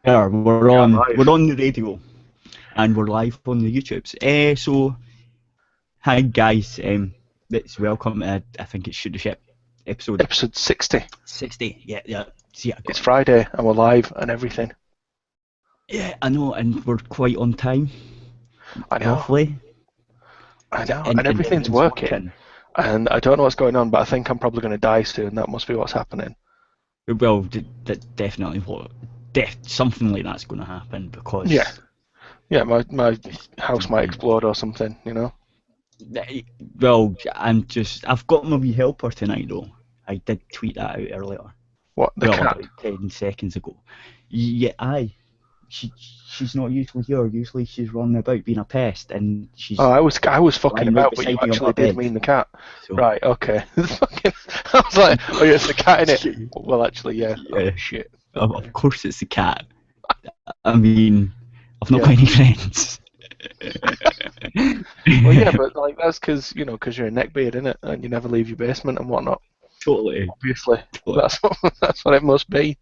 Yeah, we're Yeah, on. live. We're on the radio, and we're live on the YouTubes. So, hi guys. Let's welcome. I think it's Shoot the Ship episode Episode 60. 60. Yeah. See, I got It's it. Friday and we're live and everything. Yeah, I know, and we're quite on time. I know. Roughly. And everything's working. And I don't know what's going on, but I think I'm probably going to die soon. That must be what's happening. Well, definitely something like that's going to happen because. Yeah, my house might explode or something, you know? Well, I've got my wee helper tonight though. I did tweet that out earlier. What, the cat? About 10 seconds ago. Yeah, aye. She's not usually here. Usually she's running about being a pest, and she's. Oh, I was fucking about, but you beside me on actually my did bed. mean the cat. So, Right, okay. I was like, oh yeah, it's the cat in it. Well, actually, yeah. Yeah. Oh, shit. of course it's the cat. I mean, I've not got any friends. Well, yeah, but like that's because you're a neckbeard, innit? And you never leave your basement and whatnot. Totally. Obviously, that's what it must be.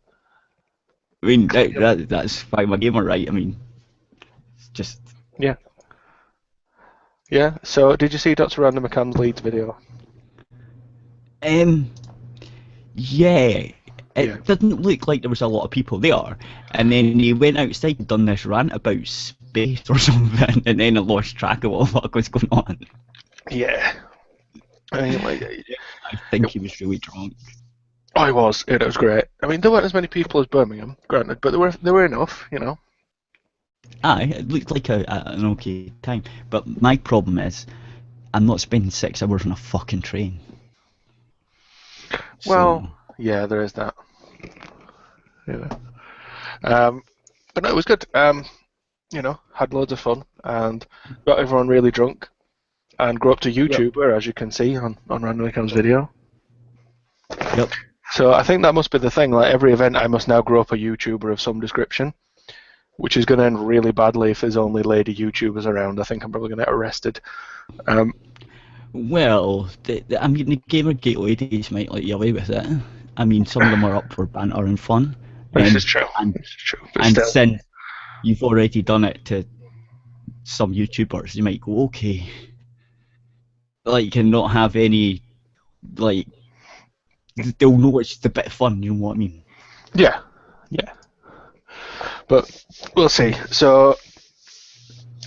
I mean, that's why my gamer, right? I mean, it's just. Yeah. Yeah. So, did you see Dr. Random McCann's Leeds video? Yeah. It didn't look like there was a lot of people there, and then he went outside and done this rant about space or something, and then I lost track of what was going on. Yeah. I mean, I think he was really drunk. Oh, he was. It was great. I mean, there weren't as many people as Birmingham, granted, but there were enough, you know. Aye, it looked like an okay time, but my problem is, I'm not spending 6 hours on a fucking train. Well, yeah, there is that. Yeah. But no, it was good. Had loads of fun and got everyone really drunk and grew up to YouTuber, as you can see on Random McCann's video. Yep. So I think that must be the thing. Like every event, I must now grow up a YouTuber of some description, which is going to end really badly if there's only lady YouTubers around. I think I'm probably going to get arrested. Well, I mean, the Gamergate ladies might let you away with it. I mean, some of them are up for banter and fun. This is true. And since you've already done it to some YouTubers, you might go, okay. Like, and not have any, like, they'll know it's just a bit of fun, you know what I mean? Yeah. But we'll see. So,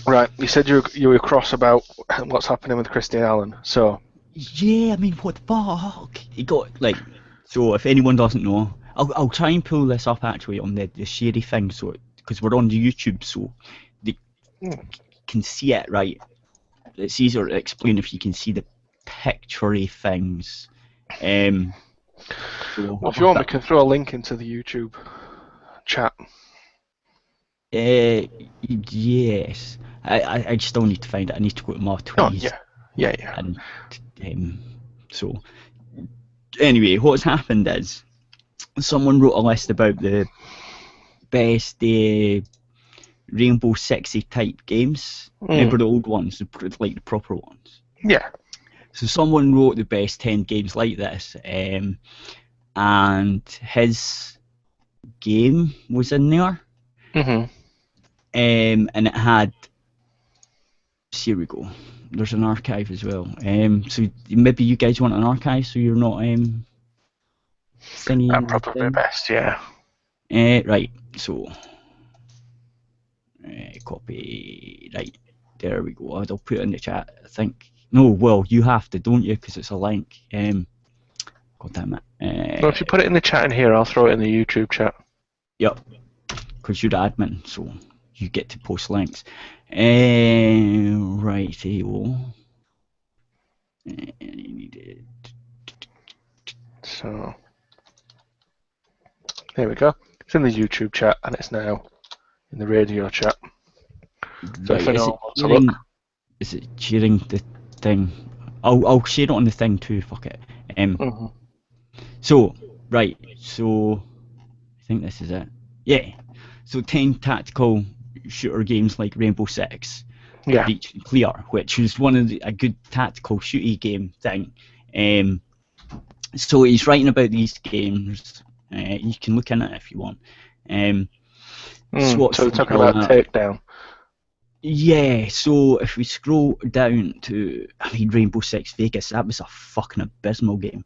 right, you said you were cross about what's happening with Christian Allen. So. Yeah, I mean, what the fuck? He got so if anyone doesn't know, I'll try and pull this up actually on the Sherry thing, so because we're on YouTube, so they can see it right. It's easier to explain if you can see the picture-y things. Well, if you want, we can throw a link into the YouTube chat. Yes. I still need to find it. I need to go to my tweets. Oh, yeah. And so, anyway, what's happened is someone wrote a list about the best Rainbow Sixy type games. Remember the old ones, like the proper ones? Yeah. So someone wrote the best 10 games like this, and his game was in there. Mm-hmm. And it had. Here we go. There's an archive as well. So maybe you guys want an archive, so you're not singing. That'd probably be best, yeah. Right. So copy. Right. There we go. I'll put it in the chat. I think. No, well, you have to, don't you? Because it's a link. God damn it. Well, if you put it in the chat in here, I'll throw it in the YouTube chat. Yep. Because you're the admin, so you get to post links. Right, So, there we go. It's in the YouTube chat, and it's now in the radio chat. So right, is it sharing the thing? I'll share it on the thing too, fuck it. So, right, so I think this is it. Yeah. So 10 tactical shooter games like Rainbow Six, Reach and Clear, which is one of a good tactical shooty game thing. So he's writing about these games. You can look in it if you want. So we're talking about takedown. Yeah, so if we scroll down to, Rainbow Six Vegas, that was a fucking abysmal game.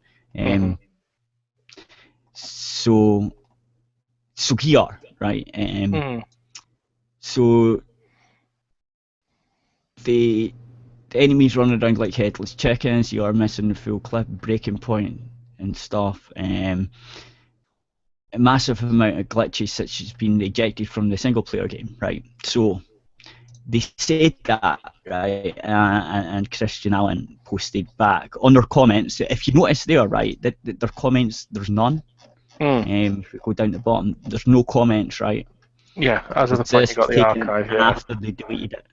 So here, right? So the enemies running around like headless chickens. You are missing the full clip, breaking point and stuff. A massive amount of glitches such as being ejected from the single player game, right? So they said that, right? And Christian Allen posted back on their comments. If you notice there, right, that their comments, there's none. If we go down to the bottom, there's no comments, right? Yeah, as of the point you got the archive, after they deleted it.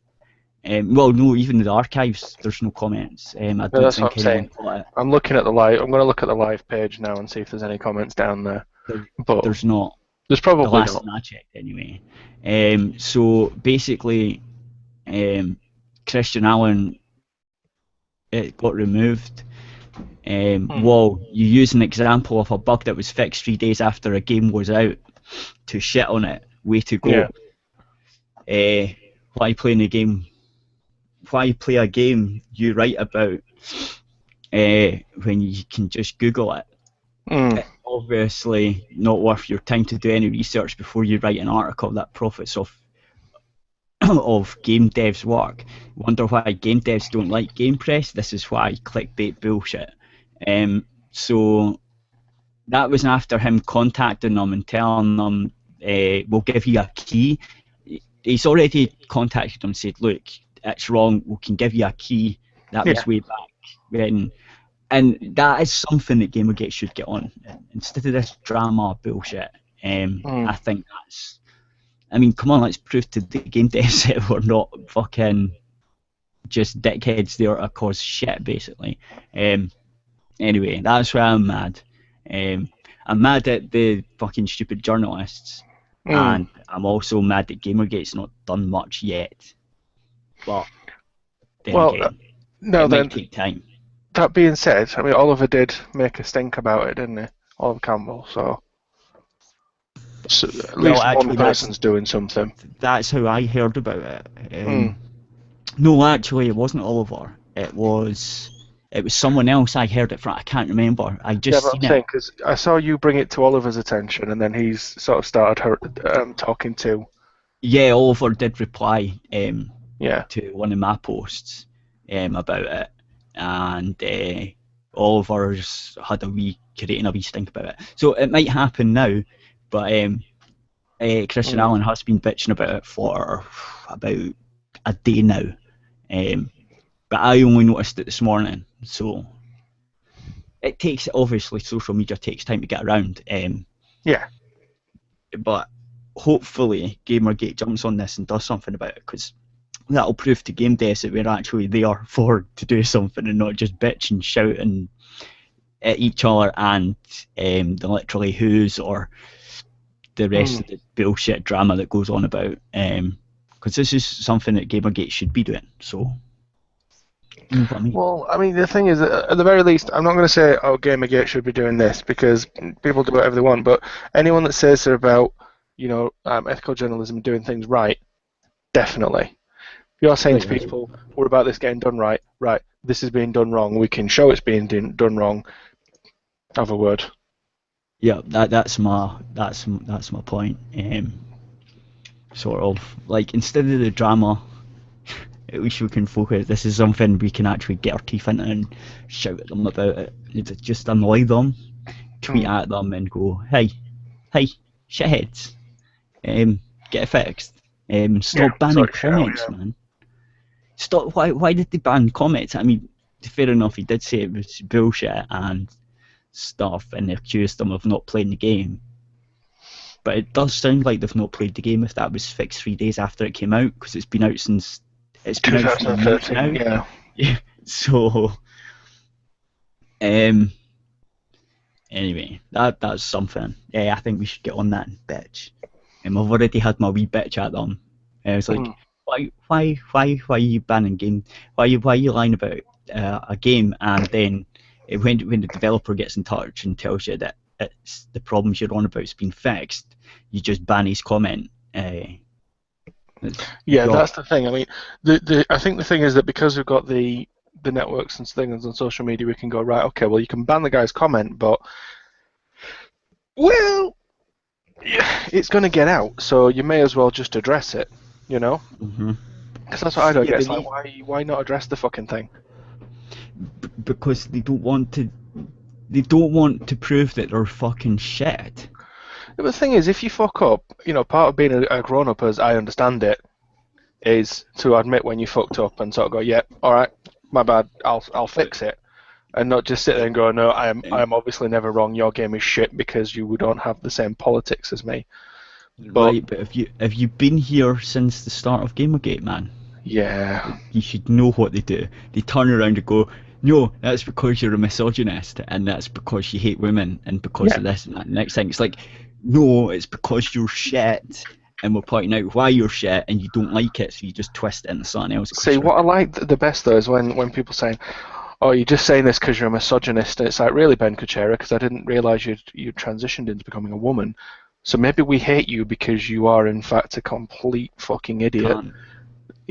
Well, no, even in the archives, there's no comments. I don't that's think what I'm saying. I'm looking at the live. I'm going to look at the live page now and see if there's any comments down there. But there's not. There's probably the last not. time I checked, anyway. So basically, Christian Allen, it got removed. Well, you use an example of a bug that was fixed 3 days after a game was out to shit on it. Way to go. Yeah. Why playing a game? Why play a game you write about when you can just Google it? It's obviously not worth your time to do any research before you write an article that profits off of game devs' work. Wonder why game devs don't like game press? This is why clickbait bullshit. So that was after him contacting them and telling them, we'll give you a key. He's already contacted them and said, look, it's wrong, we can give you a key. That was way back then. And that is something that Gamergate should get on. Instead of this drama bullshit, I think that's... come on, let's prove to the game devs that we're not fucking just dickheads there to cause shit, basically. Anyway, that's why I'm mad. I'm mad at the fucking stupid journalists. And I'm also mad that Gamergate's not done much yet. But then again, it might take time. That being said, Oliver did make a stink about it, didn't he? Oliver Campbell, so at least one person's doing something. That's how I heard about it. No, actually, it wasn't Oliver. It was someone else I heard it from. I can't remember. I just seen it. Because I saw you bring it to Oliver's attention, and then he's sort of started talking to. Yeah, Oliver did reply to one of my posts about it, and Oliver's had creating a wee stink about it. So it might happen now, but Christian Allen has been bitching about it for about a day now. But I only noticed it this morning, so it takes, obviously, social media takes time to get around. But hopefully Gamergate jumps on this and does something about it, because that'll prove to game devs that we're actually there to do something and not just bitch and shout and at each other and the literally who's or the rest of the bullshit drama that goes on about. Because this is something that Gamergate should be doing, so... You know what I mean? Well, the thing is, at the very least, I'm not going to say, Gamergate should be doing this, because people do whatever they want, but anyone that says they're about, ethical journalism and doing things right, definitely. If you're saying to people, we're about this getting done right, this is being done wrong, we can show it's being done wrong, have a word. Yeah, that's my point. Sort of, like, instead of the drama, at least we can focus. This is something we can actually get our teeth into and shout at them about it. Just annoy them, tweet at them, and go, hey, shitheads, get it fixed. Stop banning comments, man. Stop. Why did they ban comments? Fair enough, he did say it was bullshit and stuff, and they accused them of not playing the game. But it does sound like they've not played the game if that was fixed 3 days after it came out, because it's been out since... It's been out 2013, now. Yeah. So, anyway, that's something. Yeah, I think we should get on that and bitch. I've already had my wee bitch at them. I was like, why are you banning game? Why are you lying about a game? And then when the developer gets in touch and tells you that it's the problems you're on about has been fixed, you just ban his comment. Yeah, that's the thing. I mean, I think the thing is that because we've got the networks and things on social media, we can go, right, okay, well, you can ban the guy's comment, but, well, yeah, it's going to get out, so you may as well just address it, you know? Mm-hmm. Because that's what I don't get. It's but like, why not address the fucking thing? Because they don't want to. They don't want to prove that they're fucking shit. But the thing is, if you fuck up, you know, part of being a grown-up, as I understand it, is to admit when you fucked up and sort of go, yeah, all right, my bad, I'll fix it, and not just sit there and go, no, I am obviously never wrong. Your game is shit because you don't have the same politics as me. Right, but have you been here since the start of Gamergate, man? Yeah. You should know what they do. They turn around and go, no, that's because you're a misogynist, and that's because you hate women, and because of this and that. And the next thing, it's like, no, it's because you're shit, and we're pointing out why you're shit, and you don't like it, so you just twist it into something else. See, what I like the best, though, is when people saying, oh, you're just saying this because you're a misogynist, and it's like, really, Ben Kuchera, because I didn't realise you'd transitioned into becoming a woman. So maybe we hate you because you are, in fact, a complete fucking idiot.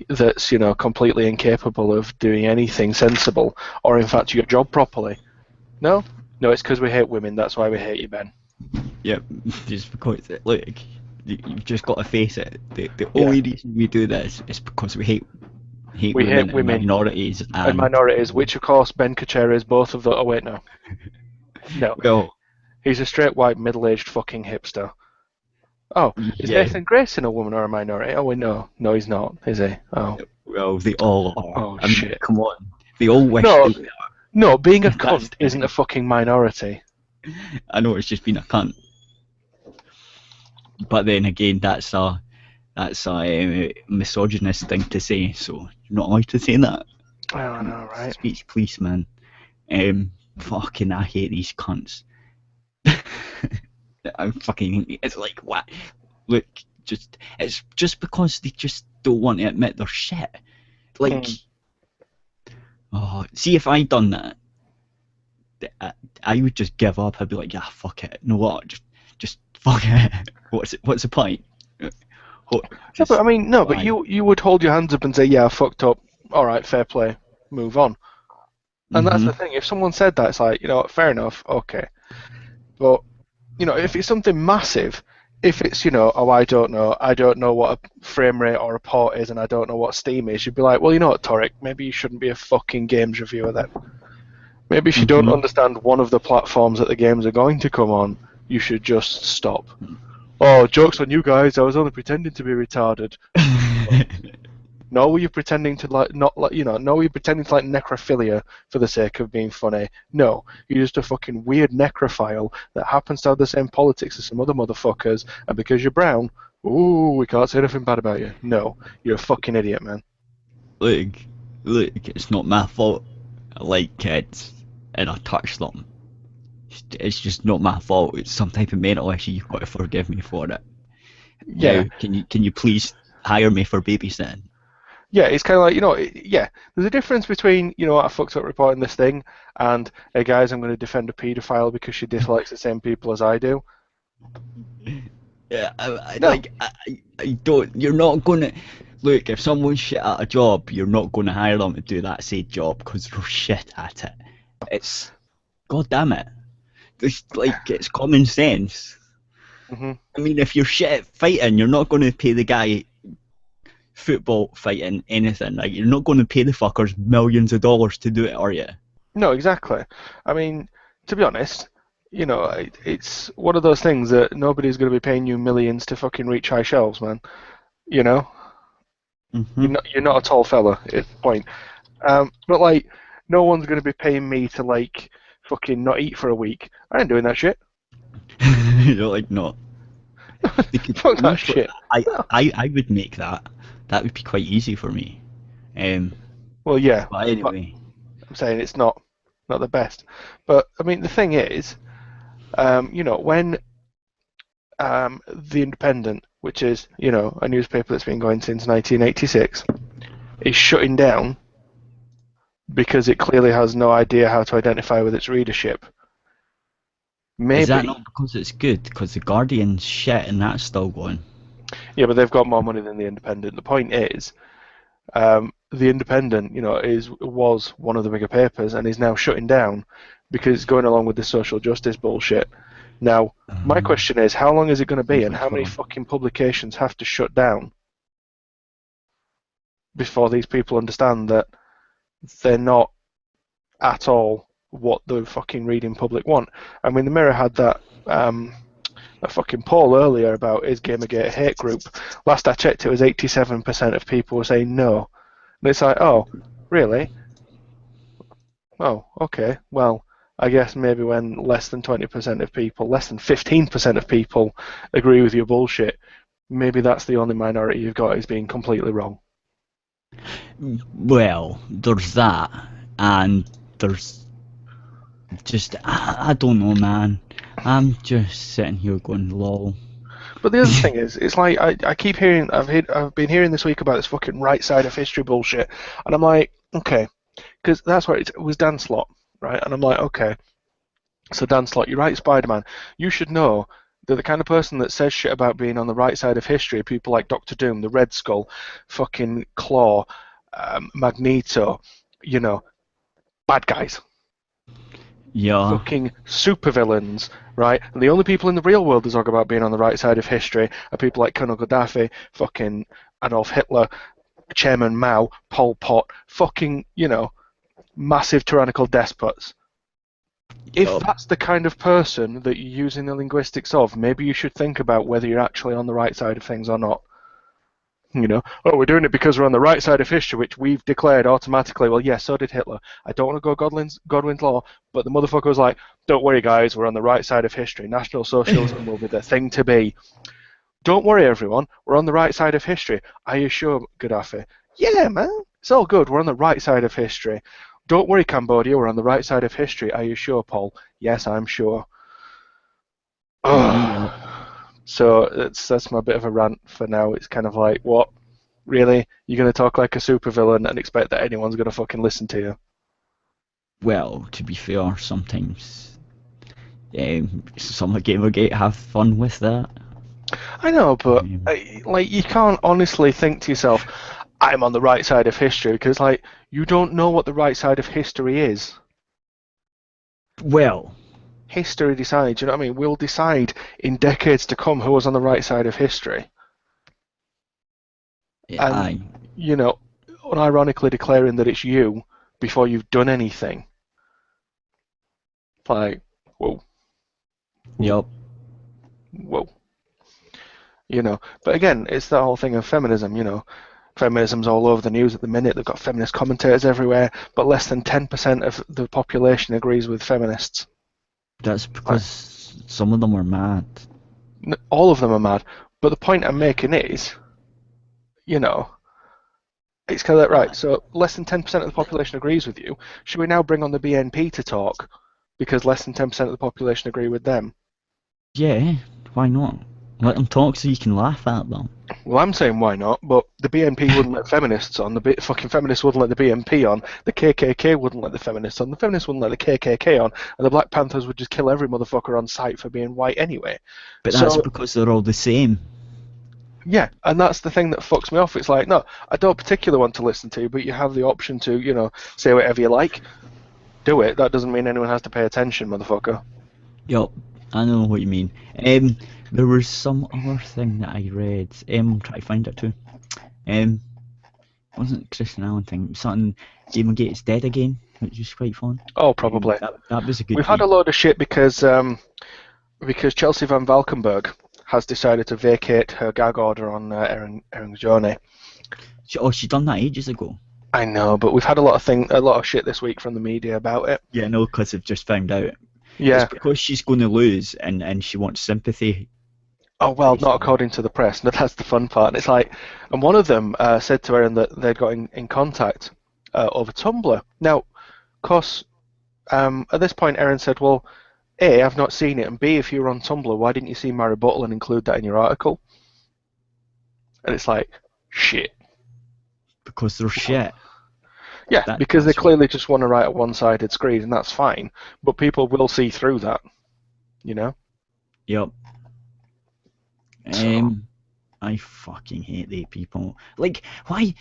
That's, you know, completely incapable of doing anything sensible, or in fact your job properly. No, it's because we hate women. That's why we hate you, Ben. Yeah, just because, look, you've just got to face it. The only reason we do this is because we hate women and minorities. And minorities, which of course Ben Kuchera is both of the. Oh wait, no. Well, he's a straight white middle-aged fucking hipster. Oh, is Nathan Grayson a woman or a minority? Oh, wait, no, he's not, is he? Oh. Well, they all are. Oh, shit. Come on. They all wish they were. No, being a cunt isn't a fucking minority. I know, it's just being a cunt. But then again, that's a misogynist thing to say, so you're not allowed to say that. I know, right? Speech police, man. Fucking, I hate these cunts. It's like, what? Look, it's just because they just don't want to admit their shit. Like, see, if I'd done that, I would just give up. I'd be like, yeah, fuck it. You know what? Just fuck it. What's the point? But you would hold your hands up and say, yeah, I fucked up. All right, fair play. Move on. And that's the thing. If someone said that, it's like, you know, fair enough, okay. But you know, if it's something massive, if it's, you know, I don't know what a frame rate or a port is, and I don't know what Steam is, you'd be like, well, you know what, Torek, maybe you shouldn't be a fucking games reviewer then. Maybe if you don't understand one of the platforms that the games are going to come on, you should just stop. Oh, joke's on you guys, I was only pretending to be retarded. No, were you pretending to like necrophilia for the sake of being funny? No, you're just a fucking weird necrophile that happens to have the same politics as some other motherfuckers, and because you're brown, ooh, we can't say anything bad about you. No, you're a fucking idiot, man. Look, it's not my fault. I like kids, and I touch them. It's just not my fault. It's some type of mental issue. You've got to forgive me for it. Yeah. Now, can you please hire me for babysitting? Yeah, it's kind of like, you know, there's a difference between, you know, I fucked up reporting this thing, and, hey guys, I'm going to defend a paedophile because she dislikes the same people as I do. Yeah, I don't, you're not going to, look, if someone's shit at a job, you're not going to hire them to do that said job because they're shit at it. It's, god damn it. It's common sense. I mean, if you're shit at fighting, you're not going to pay the guy football fighting anything. Like, you're not going to pay the fuckers millions of dollars to do it, are you? No, exactly. I mean, to be honest, you know, it's one of those things that nobody's going to be paying you millions to fucking reach high shelves, man. You know, you're not a tall fella. It's the point. But like, no one's going to be paying me to like fucking not eat for a week. I ain't doing that shit. You're like, no. Fuck that shit. I would make that. That would be quite easy for me. Well, yeah. But anyway, I'm saying it's not the best. But I mean, the thing is, you know, when The Independent, which is, you know, a newspaper that's been going since 1986, is shutting down because it clearly has no idea how to identify with its readership. Maybe. Is that not because it's good? Because The Guardian's shit and that's still going? Yeah, but they've got more money than the Independent. The point is, the Independent, was one of the bigger papers and is now shutting down because it's going along with the social justice bullshit. Now, my question is, how long is it going to be, and how many fucking publications have to shut down before these people understand that they're not at all what the fucking reading public want? I mean, the Mirror had that fucking poll earlier about is Gamergate a hate group. Last I checked, it was 87% of people were saying no. And it's like, oh, really? Oh, okay. Well, I guess maybe when less than 20% of people, less than 15% of people agree with your bullshit, maybe that's the only minority you've got is being completely wrong. Well, there's that, and there's just, I don't know, man. I'm just sitting here going, lol. But the other thing is, it's like I keep hearing, I've been hearing this week about this fucking right side of history bullshit, and I'm like, okay, because that's what it was, Dan Slott, right? And I'm like, okay, so Dan Slott, you write Spider-Man, you should know that the kind of person that says shit about being on the right side of history, people like Doctor Doom, the Red Skull, fucking Claw, Magneto, bad guys. Yeah. Fucking supervillains, right? And the only people in the real world that talk about being on the right side of history are people like Colonel Gaddafi, fucking Adolf Hitler, Chairman Mao, Pol Pot, fucking, massive tyrannical despots. If that's the kind of person that you're using the linguistics of, maybe you should think about whether you're actually on the right side of things or not. Oh, we're doing it because we're on the right side of history, which we've declared automatically. Well, yeah, so did Hitler. I don't want to go Godwin's law, but the motherfucker was like, don't worry, guys, we're on the right side of history. National Socialism will be the thing to be. Don't worry, everyone, we're on the right side of history. Are you sure, Gaddafi? Yeah, man, it's all good. We're on the right side of history. Don't worry, Cambodia, we're on the right side of history. Are you sure, Paul? Yes, I'm sure. So that's my bit of a rant for now. It's kind of like, what? Really? You're going to talk like a supervillain and expect that anyone's going to fucking listen to you? Well, to be fair, sometimes some of Gamergate have fun with that. I know, but you can't honestly think to yourself, I'm on the right side of history, because you don't know what the right side of history is. Well, history decides, you know what I mean? We'll decide in decades to come who was on the right side of history. And, unironically declaring that it's you before you've done anything. Like, whoa. Yep. Whoa. But again, it's that whole thing of feminism, Feminism's all over the news at the minute. They've got feminist commentators everywhere, but less than 10% of the population agrees with feminists. That's because some of them are mad. All of them are mad. But the point I'm making is, it's kind of like, right, so less than 10% of the population agrees with you. Should we now bring on the BNP to talk because less than 10% of the population agree with them? Yeah, why not? Let them talk so you can laugh at them. Well, I'm saying why not, but the BNP wouldn't let feminists on, the fucking feminists wouldn't let the BNP on, the KKK wouldn't let the feminists on, the feminists wouldn't let the KKK on, and the Black Panthers would just kill every motherfucker on sight for being white anyway. But that's because they're all the same. Yeah, and that's the thing that fucks me off. It's like, no, I don't particularly want to listen to you, but you have the option to, say whatever you like. Do it. That doesn't mean anyone has to pay attention, motherfucker. Yup, I know what you mean. There was some other thing that I read. I'm trying to find it too. Wasn't Christian Allen thing? Something Gamergate's dead again, which is quite fun. Oh, probably. That was a good. We've had a load of shit because Chelsea Van Valkenburg has decided to vacate her gag order on Erin Joni. She done that ages ago. I know, but we've had a lot of shit this week from the media about it. Yeah, no, because they've just found out. Yeah. It's because she's going to lose, and she wants sympathy. Oh, well, not according to the press. No, that's the fun part. It's like, and one of them said to Erin that they'd got in contact over Tumblr. Now, of course, at this point, Erin said, well, A, I've not seen it, and B, if you were on Tumblr, why didn't you see my rebuttal and include that in your article? And it's like, shit. Because they're shit. Yeah, because they clearly just want to write a one-sided screed, and that's fine. But people will see through that, Yep. I fucking hate they people. Like, why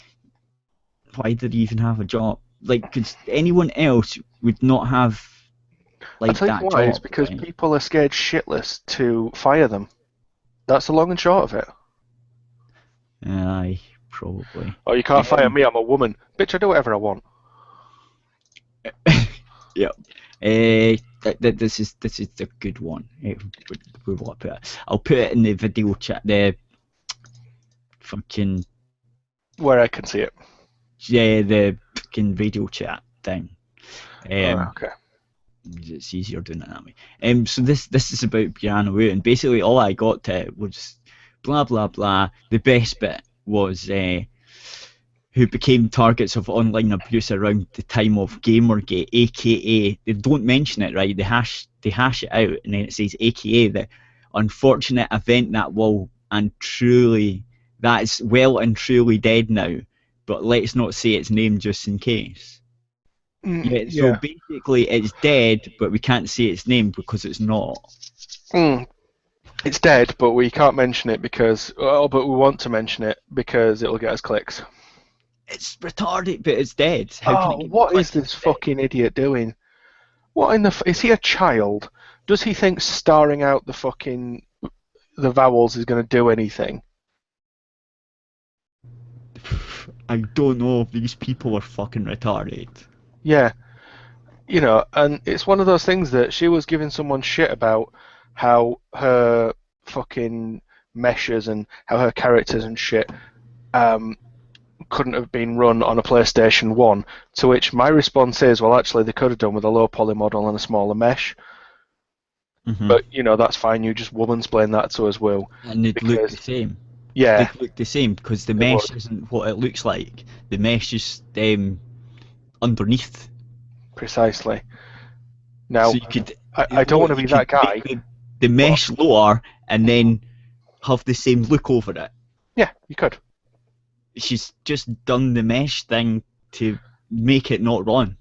do they even have a job? Like, because anyone else would not have, I'll like, tell you that why. It's job, because right? people are scared shitless to fire them. That's the long and short of it. Aye, probably. Oh, you can't fire me, I'm a woman. Bitch, I do whatever I want. Yep. This is the good one. Where will I put it? I'll put it in the video chat. The fucking Where I can see it. the fucking radio chat thing. Okay. It's easier doing it that way. So this is about Piano Out, and basically all I got to it was blah blah blah. The best bit was who became targets of online abuse around the time of Gamergate, aka they don't mention it, right? They hash it out, and then it says aka the unfortunate event that is well and truly dead now, but let's not say its name just in case. So basically it's dead, but we can't say its name because it's not. It's dead, but we can't mention it because, but we want to mention it because it'll get us clicks. It's retarded, but it's dead. What is this fucking idiot doing? What in the is he a child? Does he think starring out the vowels is going to do anything? I don't know if these people are fucking retarded. Yeah. And it's one of those things that she was giving someone shit about how her fucking meshes and how her characters and shit couldn't have been run on a PlayStation 1, to which my response is, well, actually, they could have done with a low poly model and a smaller mesh. Mm-hmm. But, that's fine, you just woman-splain that to us, Will. And they'd look the same. Yeah. They'd look the same, because the mesh isn't what it looks like. The mesh is underneath. Precisely. Now, so you could, I don't want to be that guy. The mesh lower, and then have the same look over it. Yeah, you could. She's just done the mesh thing to make it not run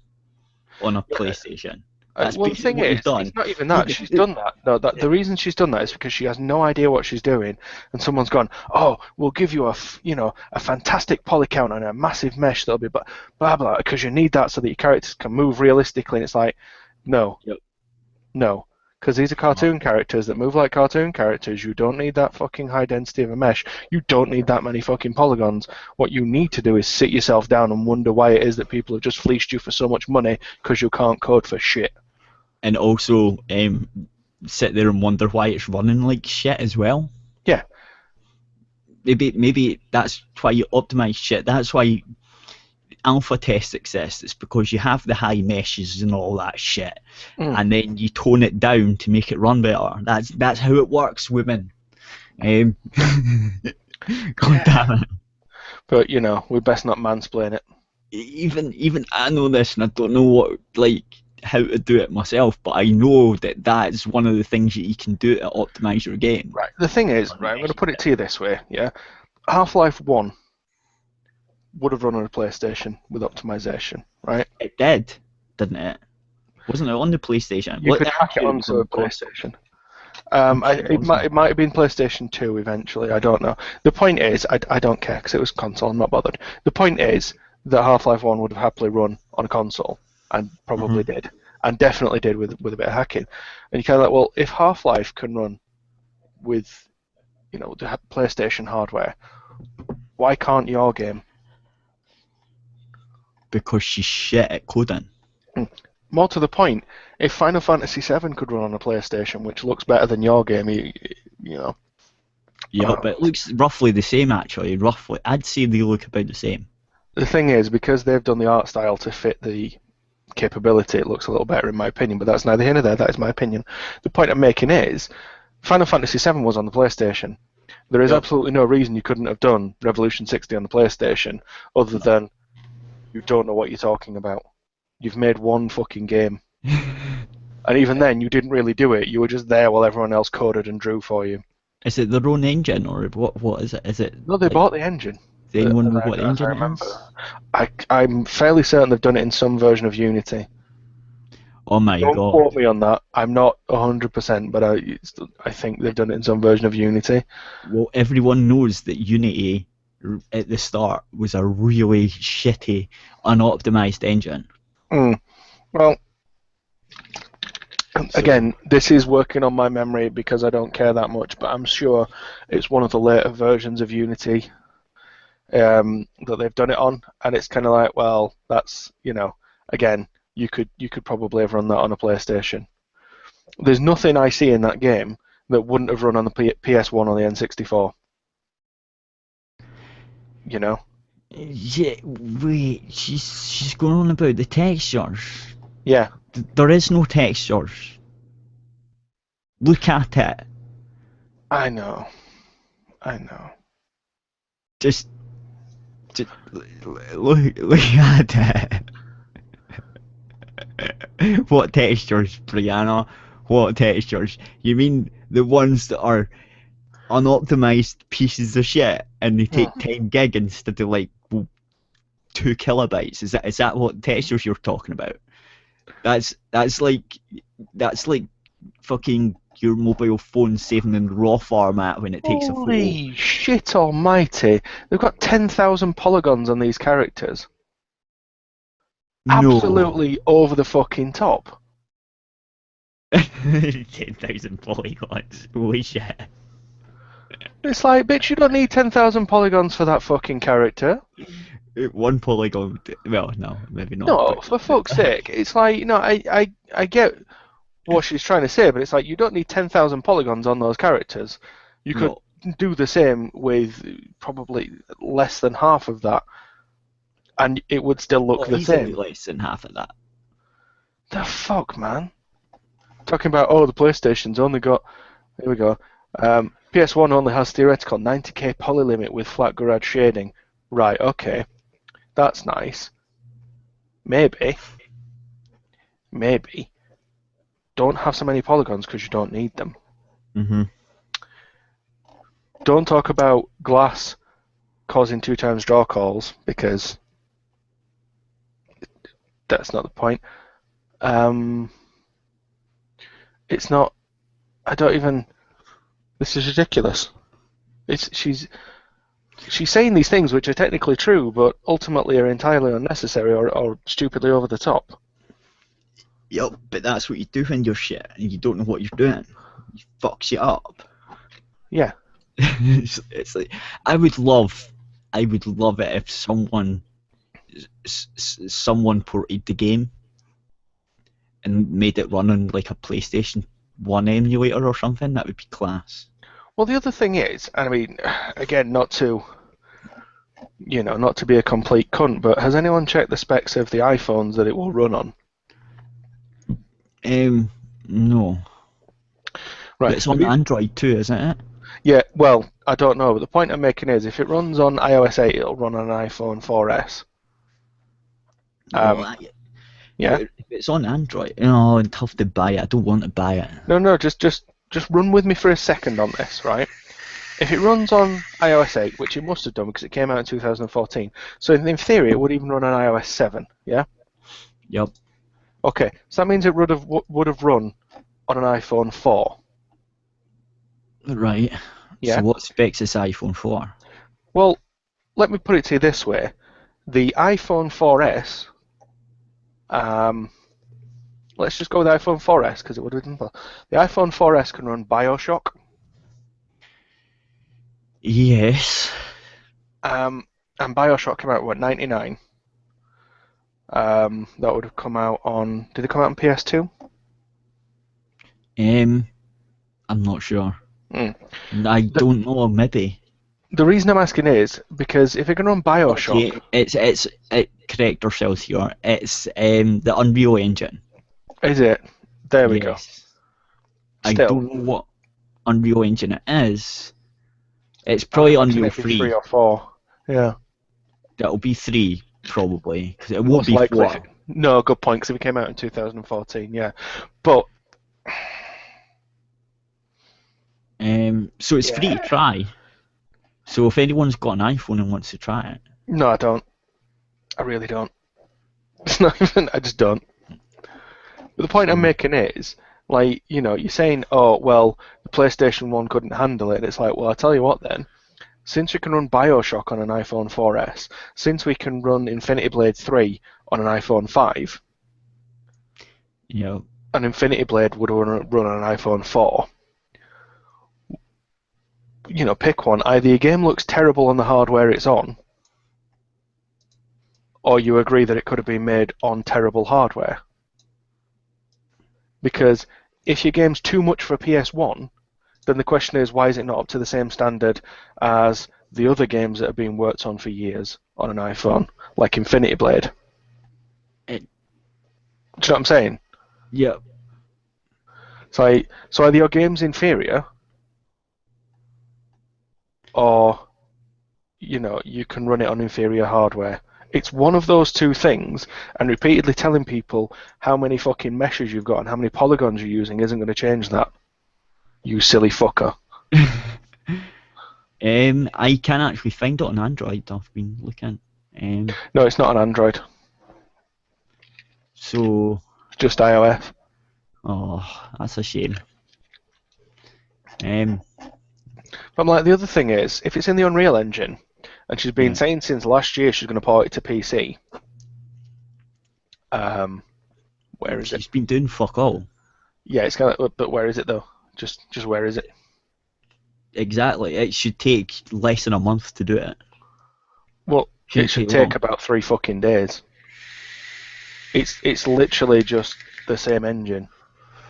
on a PlayStation. That's the thing is, it's not even that. She's done that. No, the reason she's done that is because she has no idea what she's doing, and someone's gone, "Oh, we'll give you a fantastic poly count and a massive mesh that'll be blah blah because you need that so that your characters can move realistically." And it's like, no, because these are cartoon characters that move like cartoon characters. You don't need that fucking high density of a mesh. You don't need that many fucking polygons. What you need to do is sit yourself down and wonder why it is that people have just fleeced you for so much money because you can't code for shit. And also sit there and wonder why it's running like shit as well. Yeah. Maybe that's why you optimize shit. That's why alpha tests exist. It's because you have the high meshes and all that shit, and then you tone it down to make it run better. That's how it works, women. God damn it. But we best not mansplain it. Even I know this, and I don't know how to do it myself, but I know that is one of the things that you can do to optimize your game. Right. The thing is, right, I'm going to put it to you this way, yeah. Half-Life 1 would have run on a PlayStation with optimization, right? It did, didn't it? Wasn't it on the PlayStation? You could hack it onto a PlayStation. It might have been PlayStation 2 eventually, I don't know. The point is, I don't care because it was console, I'm not bothered. The point is that Half-Life 1 would have happily run on a console, and probably did, and definitely did with a bit of hacking. And you're kind of like, well, if Half-Life can run with, the PlayStation hardware, why can't your game? Because she's shit at coding. More to the point, if Final Fantasy VII could run on a PlayStation, which looks better than your game, Yeah, but it looks roughly the same, actually. Roughly. I'd say they look about the same. The thing is, because they've done the art style to fit the capability, it looks a little better in my opinion, but that's neither here nor there, that is my opinion. The point I'm making is, Final Fantasy VII was on the PlayStation. There is absolutely no reason you couldn't have done Revolution 60 on the PlayStation, other than you don't know what you're talking about. You've made one fucking game. And even then, you didn't really do it. You were just there while everyone else coded and drew for you. Is it their own engine, or what is it? Is it? No, they bought the engine. Does anyone know what engine it is? I'm fairly certain they've done it in some version of Unity. Oh my Don't god. quote me on that. I'm not 100%, but I think they've done it in some version of Unity. Well, everyone knows that Unity at the start was a really shitty, unoptimized engine. Well, again, this is working on my memory because I don't care that much, but I'm sure it's one of the later versions of Unity that they've done it on, and it's kind of like, well, that's, again, you could probably have run that on a PlayStation. There's nothing I see in that game that wouldn't have run on the PS1 or the N64. Yeah, wait, she's going on about the textures. Yeah. There is no textures. Look at it. I know. Just look at it. What textures, Brianna? What textures? You mean the ones that are unoptimized pieces of shit and they take 10 gig instead of like 2 kilobytes? Is that what textures you're talking about? That's like fucking your mobile phone saving in RAW format when it takes a photo. Holy shit almighty. They've got 10,000 polygons on these characters. No. Absolutely over the fucking top. 10,000 polygons. Holy shit. It's like, bitch, you don't need 10,000 polygons for that fucking character. One polygon. Well, no, maybe not. No, for fuck's sake. It's like, I get what she's trying to say, but it's like, you don't need 10,000 polygons on those characters. You could do the same with probably less than half of that, and it would still look the same. Less than half of that. The fuck, man? Talking about, the PlayStation's only got... Here we go. PS1 only has theoretical 90k poly limit with flat garage shading. Right, okay. That's nice. Maybe. Don't have so many polygons because you don't need them. Mm-hmm. Don't talk about glass causing 2 times draw calls because that's not the point. It's not... I don't even... This is ridiculous. She's saying these things which are technically true, but ultimately are entirely unnecessary or stupidly over the top. Yep, but that's what you do when you're shit and you don't know what you're doing. You fucks you up. Yeah. it's like I would love it if someone ported the game and made it run on like a PlayStation 1 emulator or something. That would be class. Well, the other thing is, and I mean, again, not to be a complete cunt, but has anyone checked the specs of the iPhones that it will run on? No. Right. But it's on Android too, isn't it? Yeah, well, I don't know, but the point I'm making is, if it runs on iOS 8, it'll run on an iPhone 4S. Yeah. If it's on Android, it's tough to buy it. I don't want to buy it. No, just run with me for a second on this, right? If it runs on iOS 8, which it must have done because it came out in 2014, so in theory it would even run on iOS 7, yeah? Yep. Okay, so that means it would have run on an iPhone 4. Right. Yeah. So what specs is iPhone 4? Well, let me put it to you this way. The iPhone 4S, let's just go with the iPhone 4S because it would have been simple. The iPhone 4S can run BioShock. Yes. And BioShock came out, what, 99? That would have come out on... Did it come out on PS2? I'm not sure. I don't know, maybe. The reason I'm asking is because if it can run BioShock... Okay, it's correct ourselves here. It's the Unreal Engine. Is it? There we go. I don't know what Unreal Engine it is. It's probably Unreal 3. 3 or 4. Yeah. That'll be 3, probably, because it won't be likely. 4. No, good point, because it came out in 2014, yeah. But... so it's free to try. So if anyone's got an iPhone and wants to try it... No, I don't. I really don't. It's not even... I just don't. But the point I'm making is, like, you know, you're saying, oh, well, the PlayStation 1 couldn't handle it. And it's like, well, I'll tell you what then. Since we can run Bioshock on an iPhone 4S, since we can run Infinity Blade 3 on an iPhone 5, Yeah. and Infinity Blade would run on an iPhone 4, you know, pick one. Either your game looks terrible on the hardware it's on, or you agree that it could have been made on terrible hardware. Because if your game's too much for PS1, then the question is, why is it not up to the same standard as the other games that have been worked on for years on an iPhone, like Infinity Blade? Do you know what I'm saying? Yeah. So either your game's inferior, or, you know, you can run it on inferior hardware. It's one of those two things, and repeatedly telling people how many fucking meshes you've got and how many polygons you're using isn't going to change that. You silly fucker. I can actually find it on Android. I've been looking. No, it's not on Android. So. It's just iOS. Oh, that's a shame. But I'm like, the other thing is, if it's in the Unreal Engine, and she's been saying since last year she's going to port it to PC. Where is it? She's been doing fuck all. Yeah, it's kind of, but where is it though? Just where is it? Exactly. It should take less than a month to do it. Well, it should take about 3 fucking days. It's literally just the same engine.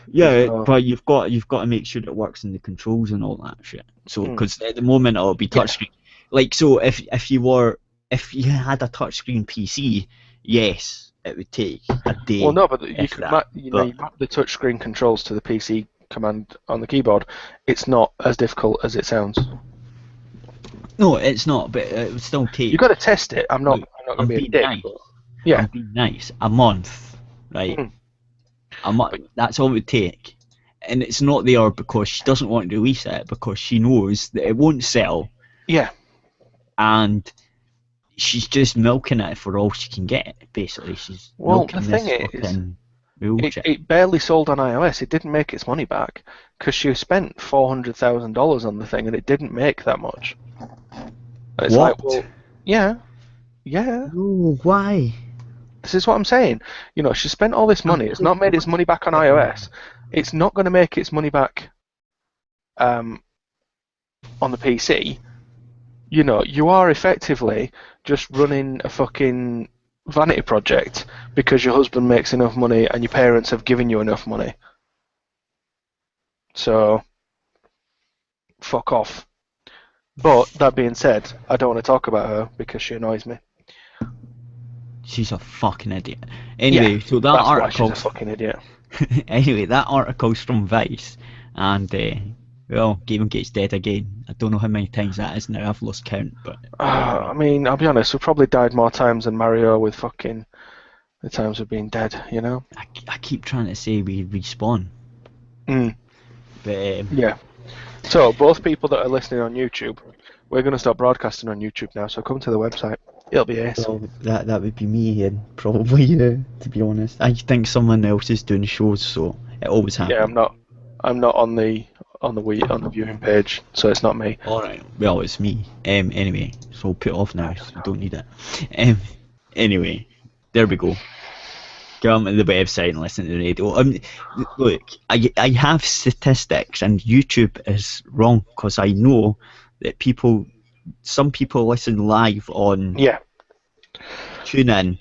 Yeah, but you've got to make sure it works in the controls and all that shit. So, because at the moment it'll be touchscreen. Like, so if you had a touchscreen PC, yes, it would take a day. Well, no, but you map the touchscreen controls to the PC command on the keyboard. It's not as difficult as it sounds. No, it's not, but it would still take. You've got to test it. I'm not going to be a dick. Nice. Yeah. I'm being nice. A month, right? A month. That's all it would take. And it's not there because she doesn't want to release it, because she knows that it won't sell. Yeah. And she's just milking it for all she can get, basically. She's milking the this thing fucking is, it barely sold on iOS. It didn't make its money back because she spent $400,000 on the thing and it didn't make that much. It's what? Like, well, yeah. Oh, why? This is what I'm saying. You know, she spent all this money. It's not made its money back on iOS. It's not going to make its money back on the PC. You know, you are effectively just running a fucking vanity project because your husband makes enough money and your parents have given you enough money. So, fuck off. But, that being said, I don't want to talk about her because she annoys me. She's a fucking idiot. Anyway, so that article. She's a fucking idiot. Anyway, that article's from Vice, and well, Gamergate's dead again. I don't know how many times that is now. I've lost count, but. I mean, I'll be honest. We've probably died more times than Mario with fucking the times we've been dead. You know. I keep trying to say we respawn. But yeah. So both people that are listening on YouTube, we're going to start broadcasting on YouTube now. So come to the website. It'll be ace. Well, that would be me, and probably to be honest. I think someone else is doing shows, so it always happens. Yeah, I'm not on the viewing page, so it's not me. All right. Well, it's me. Anyway, so put it off now. So you don't need it. Anyway, there we go. Come to the website and listen to the radio. Look, I have statistics, and YouTube is wrong because I know that some people listen live on TuneIn.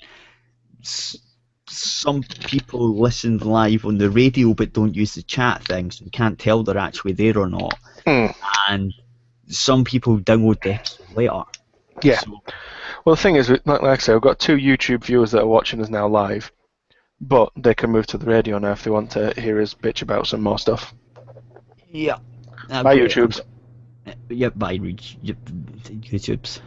Some people listen live on the radio but don't use the chat thing, so you can't tell they're actually there or not. And some people download the episode later. Yeah. So, well, the thing is, like I say, we've got 2 YouTube viewers that are watching us now live, but they can move to the radio now if they want to hear us bitch about some more stuff. Yeah. Bye, YouTubes. Yep, bye, YouTubes.